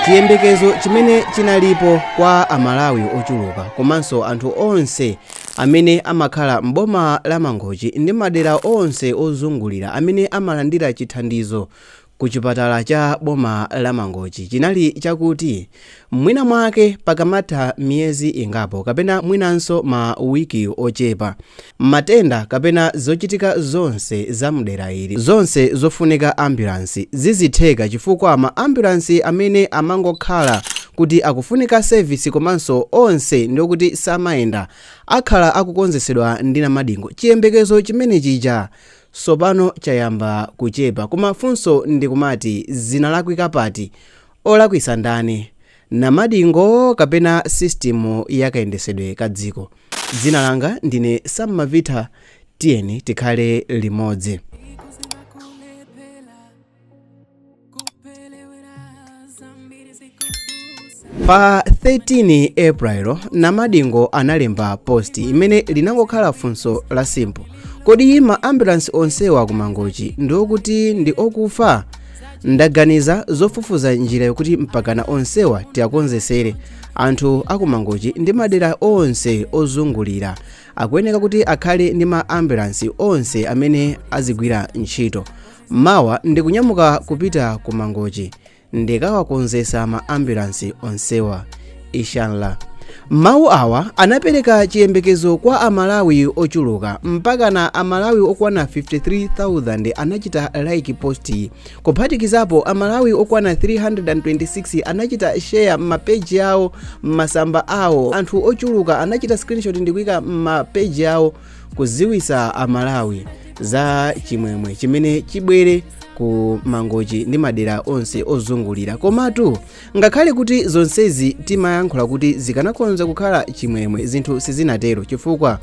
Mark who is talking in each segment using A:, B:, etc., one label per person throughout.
A: chiyembekezo chimene chinalipo kwa amalawi ochuluka komanso anthu onse amene amakhala m'boma la Mangochi ndi madera onse ozungulira amene amalandira chithandizo ku chipatala cha boma la Mangochi chinali chakuti mwina mwake pakamatha miyezi ingapo kapena mwinanso ma wiki ochepa matenda kapena zochitika zonse za mdera ili zonse zofunika ambulance zizitheka chifukwa ma ambulance amene amangokhala kuti akufunika service komanso onse ndikuti samayenda akhala akukonzesedwa ndi namadingo. Chiyembekezo chimene chija sopano chayamba kuchepa koma funso ndikumati zinalakwika pati olakwisa ndani namadingo kapena system yakayendesedwe ka dziko. Dzina langa ndine Sam Mavita, tiyeni tikhale limodzi. Pa 13 April namadingo analemba post imene linangokhala funso la simple: kodi ma ambulance onsewa ku Mangochi ndikuti ndi okufa? Ndaganiza zofufuza njira yokuti mpakana onsewa tiakonzesere anthu aku Mangochi ndi madera onse ozungulira akuyeneka kuti akhale ndi ma ambulance onse amene azigwira ntchito. Mawa ndikunyamuka kupita ku Mangochi ndikawakonzesa ma ambulance onsewa inshallah. Mawu awa anapereka chiyembekezo kwa amalawi ochuluka mpakana amalawi okwana 53,000 anachita like post kuphatikizapo amalawi okwana 326 anachita share mapeji yawo masamba awo. Anthu ochuluka anachita screenshot ndikuika mapeji yawo kuziwisa amalawi za chimwemwe chimene chibwere ku Mangochi ndi madera onse ozungulira. Komatu ngakhale kuti zonsezi timayankhula kuti zikanakonza kukhala chimwemwe, zinthu sizinatero chifukwa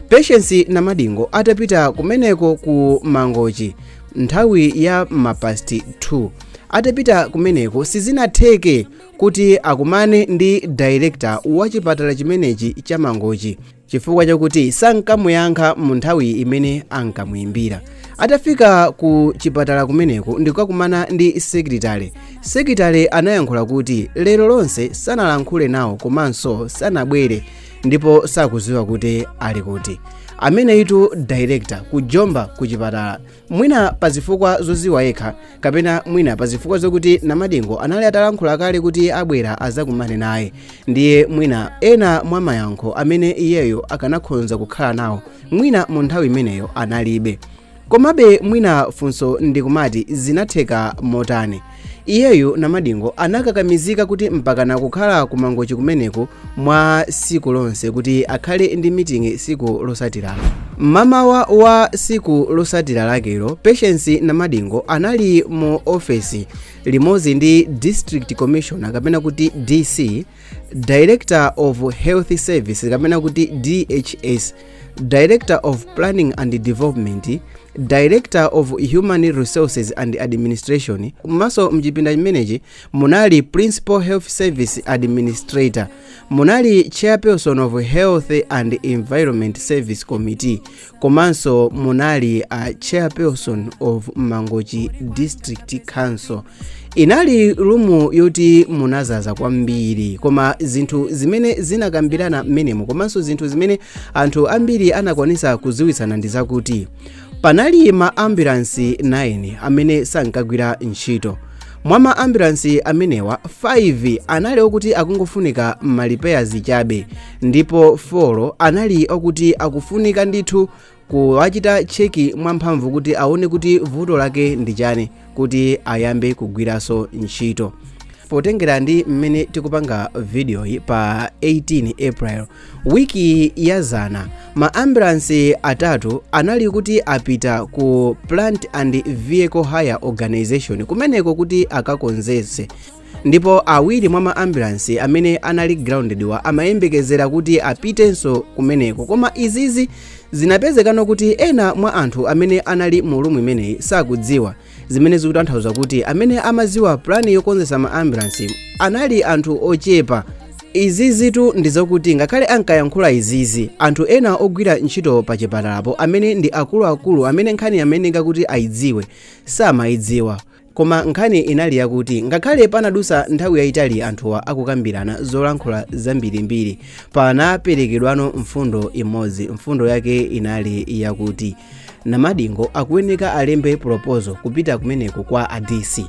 A: Patience Namadingo atapita kumeneko ku Mangochi nthawi ya mapasti 2 atapita kumeneko sizinatheke kuti akumane ndi director wa chipatala chimenechi cha Mangochi chifukwa chakuti sankamuyankha mu nthawi imene ankamuimbira. Atafika ku chipatala kumeneko ndikukakumana ndi secretary anayankhula kuti lero lonse sanalankhule nawo komanso sanabwere ndipo sakuziwa kuti ali kuti. Ameneyitu director kujomba ku chipatala mwina pazifukwa zoziwa yekha kapena mwina pazifukwa zokuti Namadingo anali atalankhula kale kuti abwera azakumane naye, ndiye mwina ena mwa mayankho amene iyeyo akanakhonza kukhala nawo mwina mu nthawi imeneyo analibe. Komabe mwina funso ndikumati zinatheka motani. Iyeyo Namadingo anakakamizika kuti mpakana kukhala ku Mangochi kumeneko mwa siku lonse kuti akhale ndi meeting siku losatira. Mamawa wa siku losatira lakelo Patience Namadingo anali mu office limodzi ndi District Commissioner kapena kuti DC, Director of Health Service kapena kuti DHS, Director of Planning and Development, Director of Human Resources and Administration. Maso mjipinda chimenechi munali Principal Health Service Administrator, munali Chairperson of Health and Environment Service Committee, komanso munali Chairperson of Mangochi District Council. Inali rumu yoti munazaza kwambiri koma zinthu zimene zinakambirana menemo komanso zinthu zimene anthu ambiri anakwanisa kuziwisana ndi zakuti panali ma ambulance 9 amene sankagwira ntchito. Mwa ma ambulance amenewa 5 anali okuti akungofunika ma repairs chabe ndipo 4 anali okuti akufunika ndithu kuwachita cheki mwamphamvu kuti aone kuti vuto lake ndi chani kuti ayambe kugwiraso ntchito. Potengera ndi mmene tikupanga video yi pa 18 April wiki yazana ma ambulance atatu anali kuti apita ku Plant and Vehicle Hire Organization kumeneko kuti akakonzese, ndipo awiri mwa ma ambulance amene anali grounded wa amayembekezera kuti apitenso kumeneko. Koma izizi zinapezekano kuti ena mwa anthu amene anali mu room imeneyi sakudziwa, zimene zikutanthauza kuti amene amaziwa plani yokonzesa ma ambulance anali anthu ochepa. Izizitu ndizokuti ngakhale ankayankhula izizi anthu ena ogwira ntchito pa chipatalapo amene ndi akuluakulu amene nkhani amene ngakuti aidziwe samayidziwa. koma nkhani inali yakuti ngakhale panadusa nthawi yayitali anthuwa akukambirana zolankhula zambirimbiri, panaperekedwano mfundo imodzi. Mfundo yake inali yakuti Namadingo akuyeneka alembe proposal kupita kumeneko kwa ADC.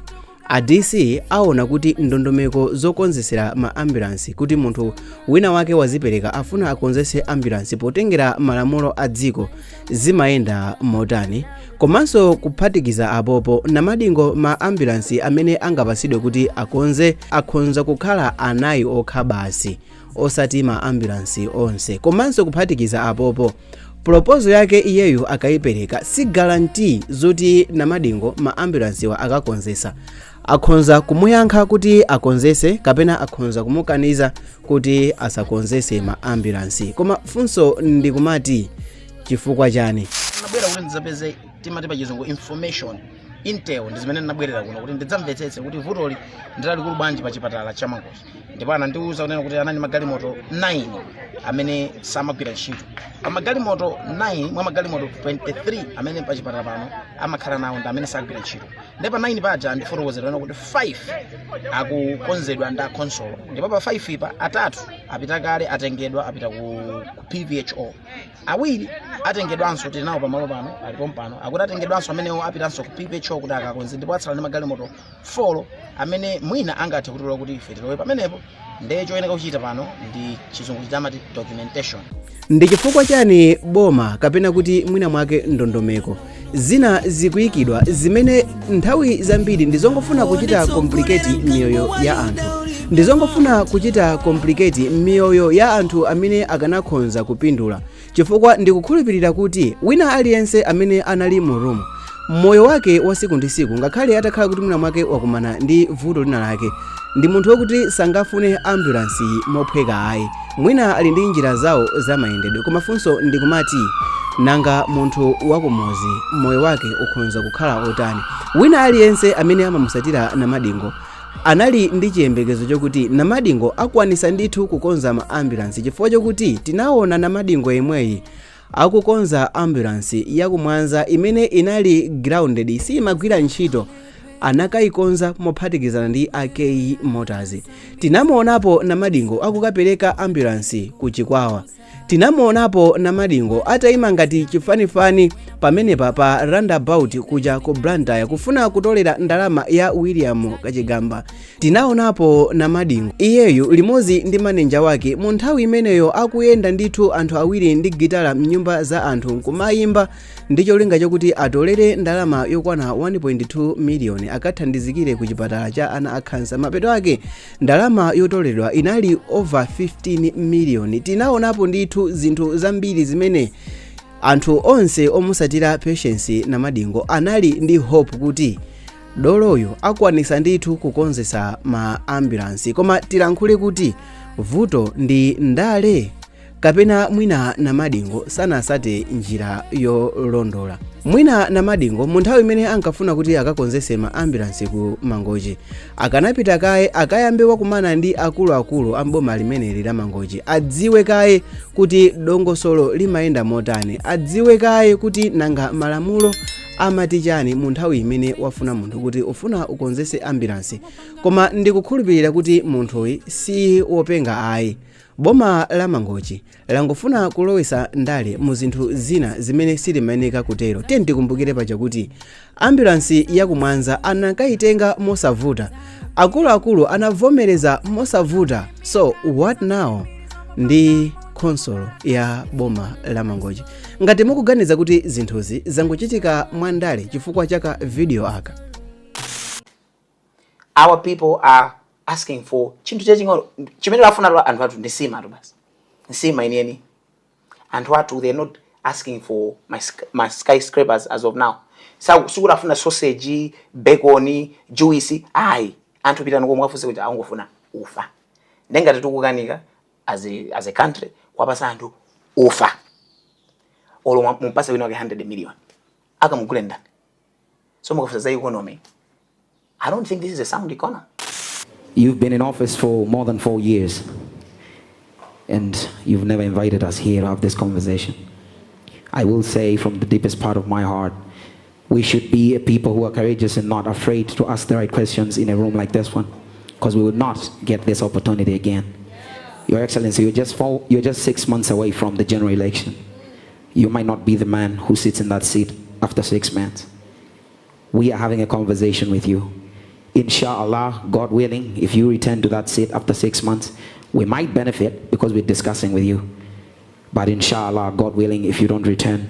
A: ADC aona kuti ndondomeko zokonzesera ma ambulance kuti munthu wina wake wazipereka afuna akonzese ambulance potengera malamulo a dziko zimayenda motani, komanso kuphatikiza apopo Namadingo ma ambulance amene angapasidwe kuti akonze akhonza kukhala anayi okha basi osati ma ambulance onse. Komanso kuphatikiza apopo proposal yake iyeyu akayipereka si guarantee zoti Namadingo ma ambulance wa akakonzesa. Akhonza kumuyankha kuti akonzese kapena akhonza kumukaniza kuti asakonzese ma ambulance. Koma funso ndikumati chifukwa chani?
B: Nabwera kuti ndizapeze timati pa chizungu information intel ndizimene nabwerera kuno kuti ndidzamvetsetse kuti vutoli ndilali kulu bwanji pa chipatala cha Mangochi. Ndipo anandiuza kunena kuti anani magalimoto 9 amene samagwira ntchito. Amagalimoto 9 mwa magalimoto 23 amene pa chipatala pano amakhala nawo ndi amene sagwira ntchito. Ndipo 9 paja ndifotokozera kuti 5 akukonzedwa nda console. Ndipo pa 5 ipa atatu apita kale atengedwa apita ku PVHO. Awiri atengedwanso tinawo pamalo pano alipo mpano akuti atengedwanso amenewo apitanso ku PVHO kuti akakonze. Ndipo atsala ndi magalimoto 4 amene mwina angathe kutilola kuti ife tilowe pamenepo. Ndiye choyeneka kuchita pano ndi chizungu chitamati documentation.
A: Ndi chifukwa chani boma kapena kuti mwina mwake ndondomeko zina zikuyikidwa zimene nthawi zambiri ndizongofuna kuchita complicate miyoyo ya anthu, ndizongofuna kuchita complicate miyoyo ya anthu amene akanakhonza kupindula, chifukwa ndikukhulupirira kuti wina aliyense amene anali mu room moyo wake wa siku ndi siku ngakhale atakhala kuti mwina mwake wakumana ndi vuto lina lake ndi munthu wokuti sangafune ambulance mophweka ayi, mwina ali ndi njira zawo zamayendedwe. Koma funso ndikumati nanga munthu wakumuzi moyo wake ukhonza kukhala otani? Wina aliyense amene amamusatira Namadingo anali ndi chiyembekezo chokuti Namadingo akwanisa ndithu kukonza ma ambulance, chifukwa chokuti tinaona Namadingo yemweyi akukonza ambulance yakumwanza imene inali grounded simagwira ntchito, anakayikonza mophatikizana ndi AK Motors. Tinamuonapo Namadingo akukapereka ambulance ku Chikwawa. Tinamuonapo Namadingo atayima ngati chifanifani pamenepa pa roundabout kuja ku Blantyre kufuna kutolera ndalama ya William Kachigamba. Tinaonapo Namadingo iyeyu limodzi ndi manager wake mu nthawi imeneyo akuyenda ndithu anthu awiri ndi gitara mnyumba za anthu kumayimba ndi cholinga chokuti atolere ndalama yokwana 1.2 million akathandizikire ku chipatala cha ana akhansa. Mapeto ake ndalama yotoleredwa inali over 15 million. Tinaonapo ndithu zinthu zambiri zimene anthu onse omusatira Patience Namadingo anali ndi hope kuti doloyo akwanisa ndithu kukonzesa ma ambulance. Koma tilankhule kuti vuto ndi ndale kapena mwina Namadingo sanasate njira yolondola. Mwina Namadingo mu nthawi imene ankafuna kuti akakonzese ma ambulance ku Mangochi akanapita kaye akayambe wakumana ndi akuluakulu amboma limeneli la Mangochi, adziwe kaye kuti dongosolo limayenda motani, adziwe kaye kuti nanga malamulo amati chani mu nthawi imene wafuna munthu kuti ufuna ukonzese ambulance. Koma ndikukhulupirira kuti munthuyi si wopenga ayi. Boma la Mangochi langofuna kulowesa ndale mu zinthu zina zimene silimayeneka kutero. Tiye tikumbukire paja kuti ambulance yakumwanza anakayitenga mosavuta, akuluakulu anavomereza mosavuta. So what now? Ndi console ya boma la Mangochi. Ngati mukuganiza kuti zinthuzi zangochitika mwandale chifukwa chaka video aka.
B: Our people are asking for chinthu chaching'ono chimene afuna anthu athu ndisima tu basi, nsima ineni. Anthu athu they're not asking for my skyscrapers as of now. So sikuti afuna sausage, bacon, juice, ayi anthu pitani komwe afunse kuti angofuna ufa. Ndengati tikukanika as a country kwapasa anthu ufa olo mumpasa wina wake 100 million akamugule ndani. So mukafusa za economy, I don't think this is a sound economy.
C: You've been in office for more than 4 years and you've never invited us here to have this conversation. I will say from the deepest part of my heart, we should be a people who are courageous and not afraid to ask the right questions in a room like this one, because we will not get this opportunity again. Your Excellency, you're just 6 months away from the general election. You might not be the man who sits in that seat after 6 months. We are having a conversation with you. Inshallah, God willing, if you return to that seat after 6 months, we might benefit because we're discussing with you. But inshallah, God willing, if you don't return,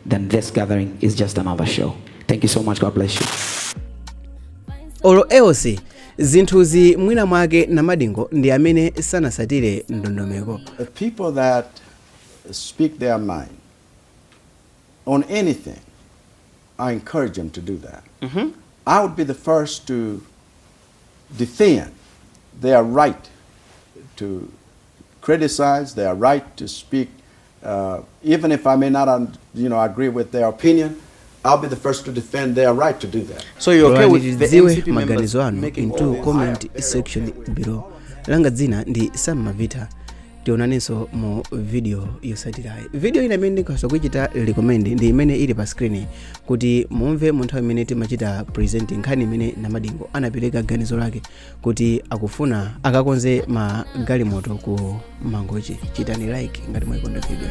C: then this gathering is just another show. Thank you so much. God bless you.
A: Olo eosi zinthuzi mwina mwake Namadingo ndi amene sanasatire ndondomeko.
D: The people that speak their mind on anything, I encourage them to do that. I would be the first to defend their right to criticize, their right to speak, even if I may not, agree with their opinion. I'll be the first to defend their right to do that.
B: So you're okay with the
A: Ziwe
B: NCP members
A: maganizo anu
B: making
A: into
B: all this?
A: comment section below. Langa dzina ndi Sam Mavita. Tionanenso mu video yosatirayi. Video ina imene ndikaso kuchita recommend ndi imene ili pa screen kuti mumve mu nthawi imene timachita presenting nkhani imene Namadingo anapereka ganizo lake kuti akufuna akakonze magalimoto ku Mangochi. Chitani like ngati mwayikonda video.